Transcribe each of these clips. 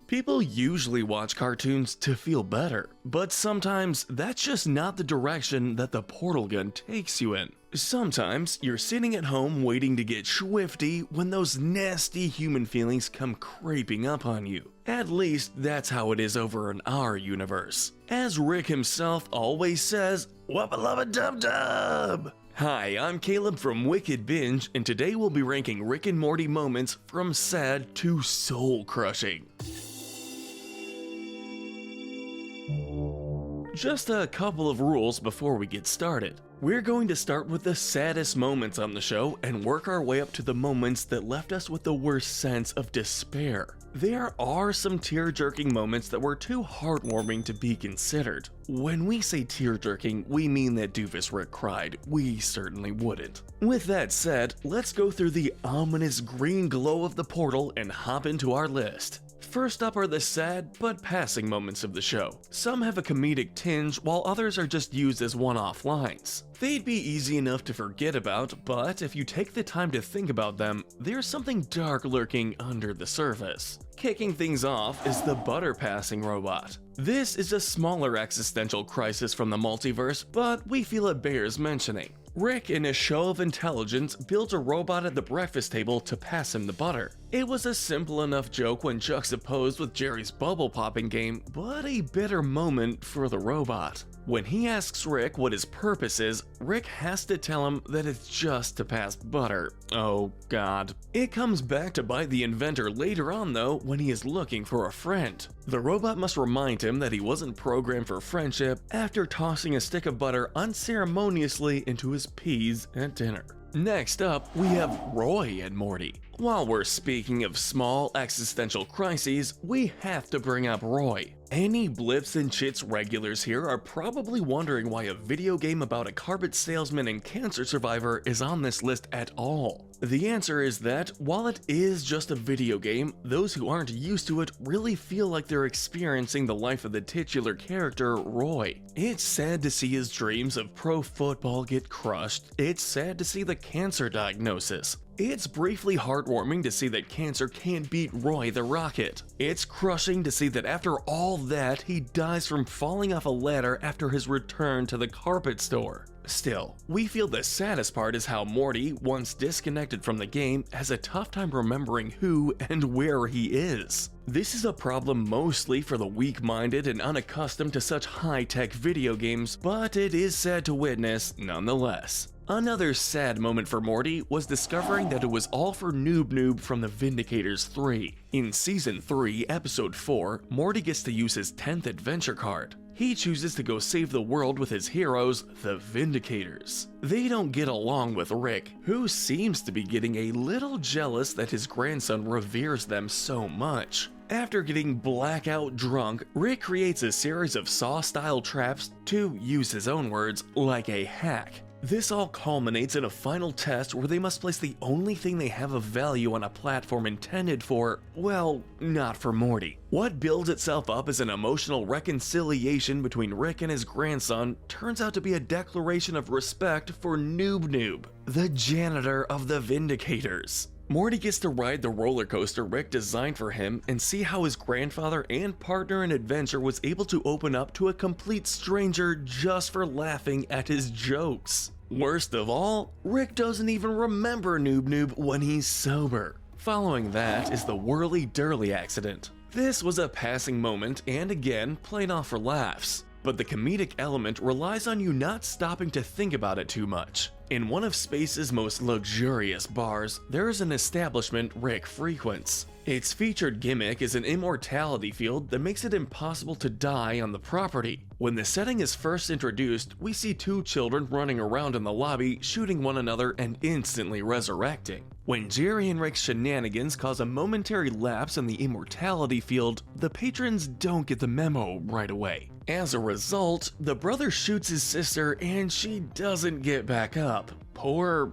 People usually watch cartoons to feel better, but sometimes that's just not the direction that the portal gun takes you in. Sometimes you're sitting at home waiting to get swifty when those nasty human feelings come creeping up on you. At least that's how it is over in our universe. As Rick himself always says, "Wubba lubba dub dub!" Hi, I'm Caleb from Wicked Binge, and today we'll be ranking Rick and Morty moments from sad to soul-crushing. Just a couple of rules before we get started. We're going to start with the saddest moments on the show and work our way up to the moments that left us with the worst sense of despair. There are some tear-jerking moments that were too heartwarming to be considered. When we say tear-jerking, we mean that Doofus Rick cried. We certainly wouldn't. With that said, let's go through the ominous green glow of the portal and hop into our list. First up are the sad but passing moments of the show. Some have a comedic tinge while others are just used as one-off lines. They'd be easy enough to forget about, but if you take the time to think about them, there's something dark lurking under the surface. Kicking things off is the butter passing robot. This is a smaller existential crisis from the multiverse, but we feel it bears mentioning. Rick, in a show of intelligence, builds a robot at the breakfast table to pass him the butter. It was a simple enough joke when juxtaposed with Jerry's bubble popping game, but a bitter moment for the robot. When he asks Rick what his purpose is, Rick has to tell him that it's just to pass butter. Oh god. It comes back to bite the inventor later on though, when he is looking for a friend. The robot must remind him that he wasn't programmed for friendship after tossing a stick of butter unceremoniously into his peas at dinner. Next up, we have Roy and Morty. While we're speaking of small existential crises, we have to bring up Roy. Any Blips and Chits regulars here are probably wondering why a video game about a carpet salesman and cancer survivor is on this list at all. The answer is that, while it is just a video game, those who aren't used to it really feel like they're experiencing the life of the titular character, Roy. It's sad to see his dreams of pro football get crushed. It's sad to see the cancer diagnosis. It's briefly heartwarming to see that cancer can't beat Roy the Rocket. It's crushing to see that after all that, he dies from falling off a ladder after his return to the carpet store. Still, we feel the saddest part is how Morty, once disconnected from the game, has a tough time remembering who and where he is. This is a problem mostly for the weak-minded and unaccustomed to such high-tech video games, but it is sad to witness nonetheless. Another sad moment for Morty was discovering that it was all for Noob Noob from the Vindicators 3. In Season 3, Episode 4, Morty gets to use his 10th adventure card. He chooses to go save the world with his heroes, the Vindicators. They don't get along with Rick, who seems to be getting a little jealous that his grandson reveres them so much. After getting blackout drunk, Rick creates a series of Saw-style traps to, use his own words, like a hack. This all culminates in a final test where they must place the only thing they have of value on a platform intended for, well, not for Morty. What builds itself up as an emotional reconciliation between Rick and his grandson turns out to be a declaration of respect for Noob Noob, the janitor of the Vindicators. Morty gets to ride the roller coaster Rick designed for him and see how his grandfather and partner in adventure was able to open up to a complete stranger just for laughing at his jokes. Worst of all, Rick doesn't even remember Noob Noob when he's sober. Following that is the whirly-durly accident. This was a passing moment and again played off for laughs, but the comedic element relies on you not stopping to think about it too much. In one of space's most luxurious bars, there is an establishment Rick frequents. Its featured gimmick is an immortality field that makes it impossible to die on the property. When the setting is first introduced, we see two children running around in the lobby, shooting one another and instantly resurrecting. When Jerry and Rick's shenanigans cause a momentary lapse in the immortality field, the patrons don't get the memo right away. As a result, the brother shoots his sister and she doesn't get back up. Poor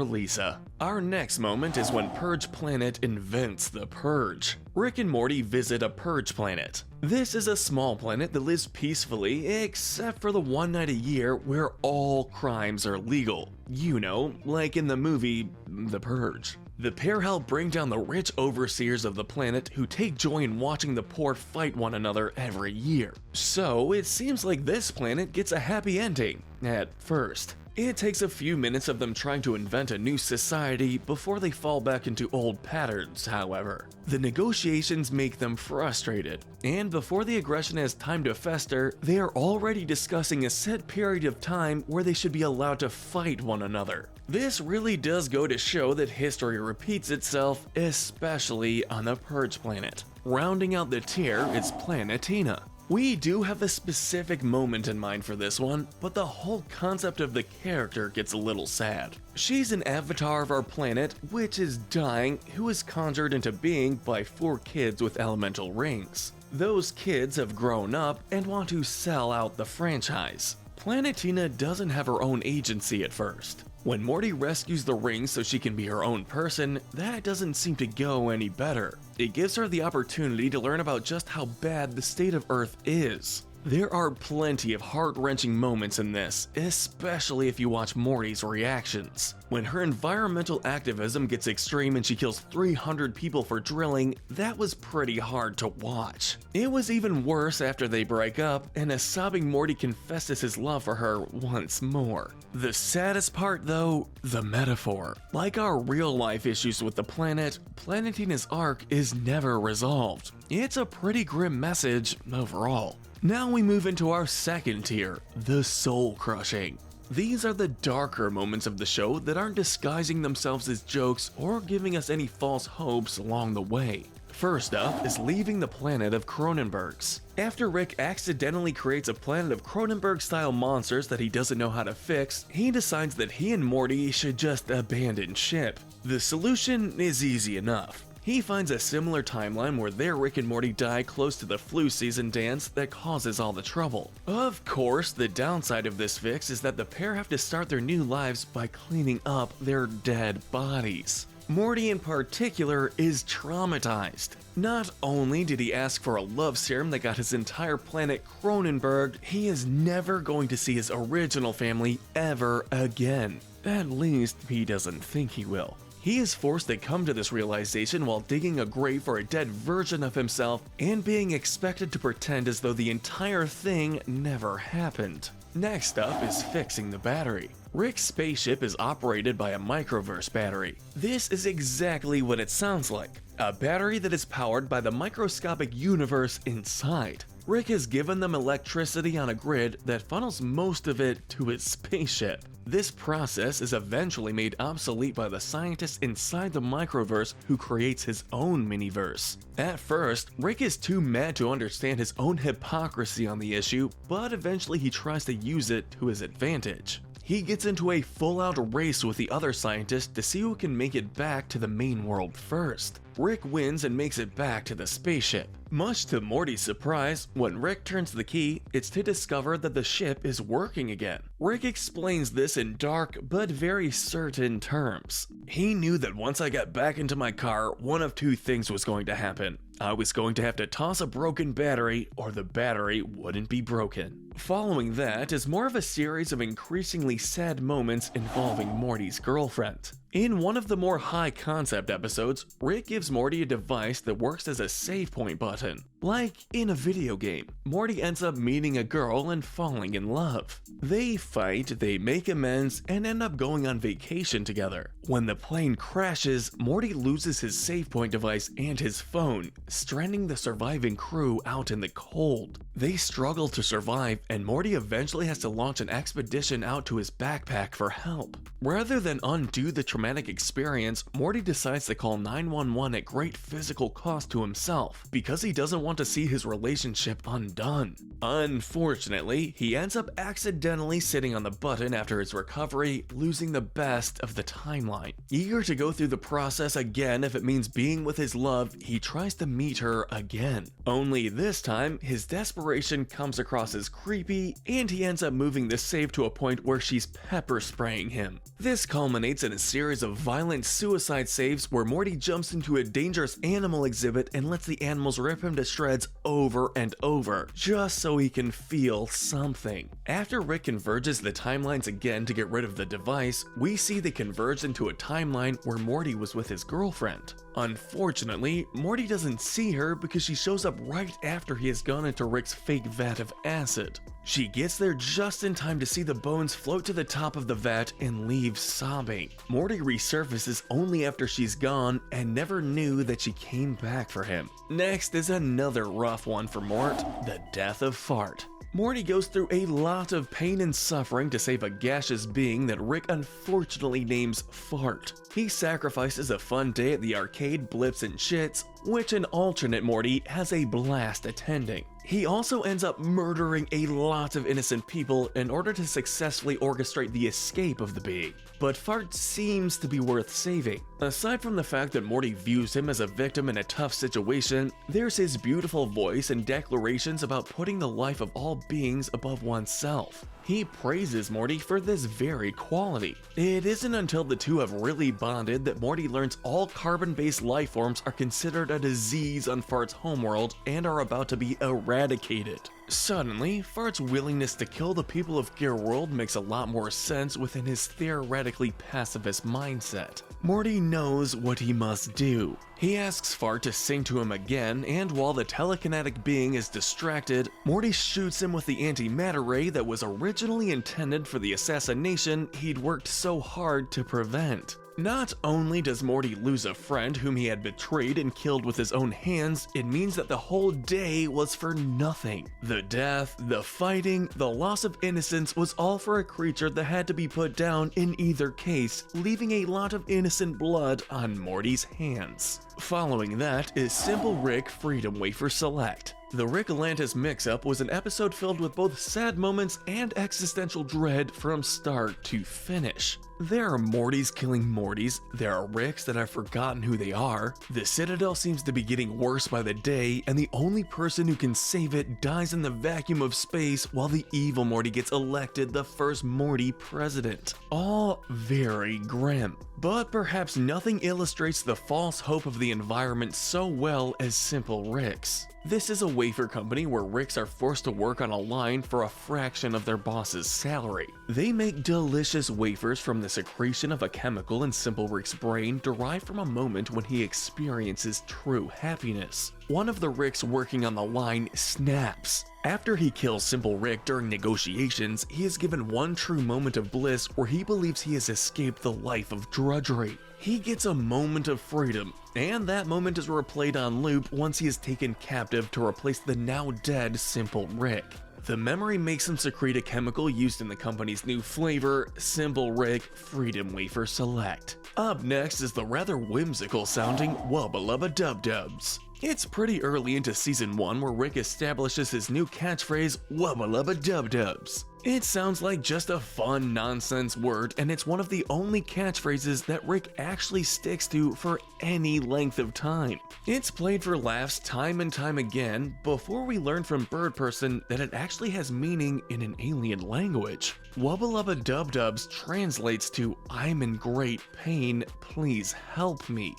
Lisa. Our next moment is when Purge Planet invents the Purge. Rick and Morty visit a Purge planet. This is a small planet that lives peacefully except for the one night a year where all crimes are legal. You know, like in the movie The Purge. The pair help bring down the rich overseers of the planet who take joy in watching the poor fight one another every year. So it seems like this planet gets a happy ending, at first. It takes a few minutes of them trying to invent a new society before they fall back into old patterns, however. The negotiations make them frustrated, and before the aggression has time to fester, they are already discussing a set period of time where they should be allowed to fight one another. This really does go to show that history repeats itself, especially on the Purge planet. Rounding out the tier is Planetina. We do have a specific moment in mind for this one, but the whole concept of the character gets a little sad. She's an avatar of our planet, which is dying, who is conjured into being by 4 kids with elemental rings. Those kids have grown up and want to sell out the franchise. Planetina doesn't have her own agency at first. When Morty rescues the ring so she can be her own person, that doesn't seem to go any better. It gives her the opportunity to learn about just how bad the state of Earth is. There are plenty of heart-wrenching moments in this, especially if you watch Morty's reactions. When her environmental activism gets extreme and she kills 300 people for drilling, that was pretty hard to watch. It was even worse after they break up and a sobbing Morty confesses his love for her once more. The saddest part though, the metaphor. Like our real-life issues with the planet, Planetina's arc is never resolved. It's a pretty grim message overall. Now we move into our second tier, the soul crushing. These are the darker moments of the show that aren't disguising themselves as jokes or giving us any false hopes along the way. First up is leaving the planet of Cronenbergs. After Rick accidentally creates a planet of Cronenberg-style monsters that he doesn't know how to fix, he decides that he and Morty should just abandon ship. The solution is easy enough. He finds a similar timeline where their Rick and Morty die close to the flu season dance that causes all the trouble. Of course, the downside of this fix is that the pair have to start their new lives by cleaning up their dead bodies. Morty in particular is traumatized. Not only did he ask for a love serum that got his entire planet Cronenberged, he is never going to see his original family ever again. At least, he doesn't think he will. He is forced to come to this realization while digging a grave for a dead version of himself and being expected to pretend as though the entire thing never happened. Next up is fixing the battery. Rick's spaceship is operated by a microverse battery. This is exactly what it sounds like, a battery that is powered by the microscopic universe inside. Rick has given them electricity on a grid that funnels most of it to his spaceship. This process is eventually made obsolete by the scientist inside the microverse who creates his own miniverse. At first, Rick is too mad to understand his own hypocrisy on the issue, but eventually he tries to use it to his advantage. He gets into a full-out race with the other scientists to see who can make it back to the main world first. Rick wins and makes it back to the spaceship. Much to Morty's surprise, when Rick turns the key, it's to discover that the ship is working again. Rick explains this in dark but very certain terms. He knew that once I got back into my car, one of 2 things was going to happen. I was going to have to toss a broken battery, or the battery wouldn't be broken. Following that is more of a series of increasingly sad moments involving Morty's girlfriend. In one of the more high-concept episodes, Rick gives Morty a device that works as a save point button. Like in a video game, Morty ends up meeting a girl and falling in love. They fight, they make amends, and end up going on vacation together. When the plane crashes, Morty loses his save point device and his phone, stranding the surviving crew out in the cold. They struggle to survive, and Morty eventually has to launch an expedition out to his backpack for help. Rather than undo the traumatic experience, Morty decides to call 911 at great physical cost to himself, because he doesn't want to see his relationship undone. Unfortunately, he ends up accidentally sitting on the button after his recovery, losing the best of the timeline. Eager to go through the process again if it means being with his love, he tries to meet her again. Only this time, his desperation comes across as creepy, and he ends up moving the save to a point where she's pepper spraying him. This culminates in a series series of violent suicide saves where Morty jumps into a dangerous animal exhibit and lets the animals rip him to shreds over and over, just so he can feel something. After Rick converges the timelines again to get rid of the device, we see they converge into a timeline where Morty was with his girlfriend. Unfortunately, Morty doesn't see her because she shows up right after he has gone into Rick's fake vat of acid. She gets there just in time to see the bones float to the top of the vat and leave sobbing. Morty resurfaces only after she's gone and never knew that she came back for him. Next is another rough one for Mort, the death of Fart. Morty goes through a lot of pain and suffering to save a gaseous being that Rick unfortunately names Fart. He sacrifices a fun day at the arcade Blips and Shits, which an alternate Morty has a blast attending. He also ends up murdering a lot of innocent people in order to successfully orchestrate the escape of the being. But Fart seems to be worth saving. Aside from the fact that Morty views him as a victim in a tough situation, there's his beautiful voice and declarations about putting the life of all beings above oneself. He praises Morty for this very quality. It isn't until the two have really bonded that Morty learns all carbon-based life forms are considered a disease on Fart's homeworld and are about to be eradicated. Suddenly, Fart's willingness to kill the people of Gear World makes a lot more sense within his theoretically pacifist mindset. Morty knows what he must do. He asks Fart to sing to him again, and while the telekinetic being is distracted, Morty shoots him with the antimatter ray that was originally intended for the assassination he'd worked so hard to prevent. Not only does Morty lose a friend whom he had betrayed and killed with his own hands, it means that the whole day was for nothing. The death, the fighting, the loss of innocence was all for a creature that had to be put down in either case, leaving a lot of innocent blood on Morty's hands. Following that is Simple Rick Freedom Wafer Select. The Rick Atlantis mix-up was an episode filled with both sad moments and existential dread from start to finish. There are Mortys killing Mortys, there are Ricks that have forgotten who they are, the Citadel seems to be getting worse by the day, and the only person who can save it dies in the vacuum of space while the evil Morty gets elected the first Morty president. All very grim. But perhaps nothing illustrates the false hope of the environment so well as Simple Ricks. This is a wafer company where Ricks are forced to work on a line for a fraction of their boss's salary. They make delicious wafers from the secretion of a chemical in Simple Rick's brain derived from a moment when he experiences true happiness. One of the Ricks working on the line snaps. After he kills Simple Rick during negotiations, he is given one true moment of bliss where he believes he has escaped the life of drudgery. He gets a moment of freedom, and that moment is replayed on loop once he is taken captive to replace the now dead Simple Rick. The memory makes him secrete a chemical used in the company's new flavor, Simple Rick Freedom Wafer Select. Up next is the rather whimsical sounding Wubba Lubba Dub Dubs. It's pretty early into season 1 where Rick establishes his new catchphrase, Wubba Lubba Dub Dubs. It sounds like just a fun nonsense word, and it's one of the only catchphrases that Rick actually sticks to for any length of time. It's played for laughs time and time again before we learn from Bird Person that it actually has meaning in an alien language. Wubba Lubba Dub Dubs translates to I'm in great pain, please help me.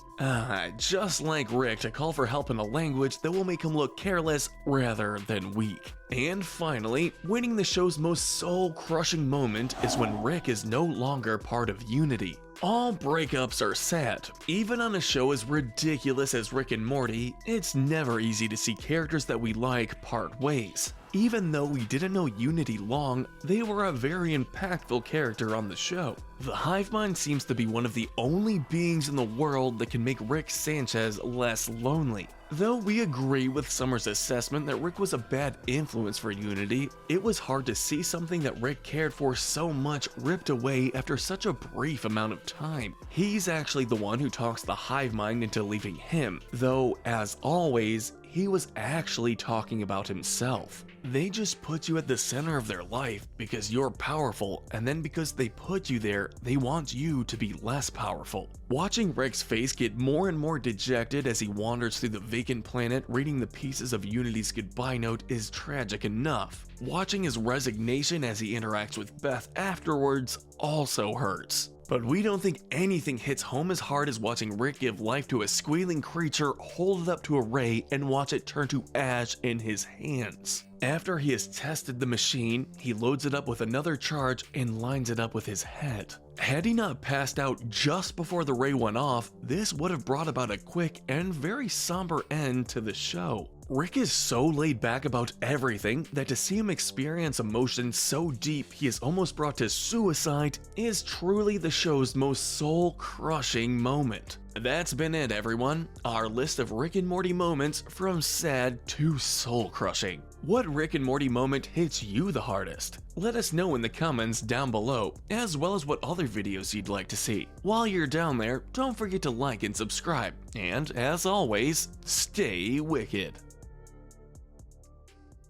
Just like Rick to call for help in a language that will make him look careless rather than weak. And finally, winning the show's most soul-crushing moment is when Rick is no longer part of Unity. All breakups are sad. Even on a show as ridiculous as Rick and Morty, it's never easy to see characters that we like part ways. Even though we didn't know Unity long, they were a very impactful character on the show. The Hivemind seems to be one of the only beings in the world that can make Rick Sanchez less lonely. Though we agree with Summer's assessment that Rick was a bad influence for Unity, it was hard to see something that Rick cared for so much ripped away after such a brief amount of time. He's actually the one who talks the Hivemind into leaving him, though as always, he was actually talking about himself. They just put you at the center of their life because you're powerful, and then because they put you there, they want you to be less powerful. Watching Rick's face get more and more dejected as he wanders through the vacant planet reading the pieces of Unity's goodbye note is tragic enough. Watching his resignation as he interacts with Beth afterwards also hurts. But we don't think anything hits home as hard as watching Rick give life to a squealing creature, hold it up to a ray, and watch it turn to ash in his hands. After he has tested the machine, he loads it up with another charge and lines it up with his head. Had he not passed out just before the ray went off, this would have brought about a quick and very somber end to the show. Rick is so laid back about everything that to see him experience emotion so deep he is almost brought to suicide is truly the show's most soul-crushing moment. That's been it, everyone. Our list of Rick and Morty moments from sad to soul-crushing. What Rick and Morty moment hits you the hardest? Let us know in the comments down below, as well as what other videos you'd like to see. While you're down there, don't forget to like and subscribe, and as always, stay wicked.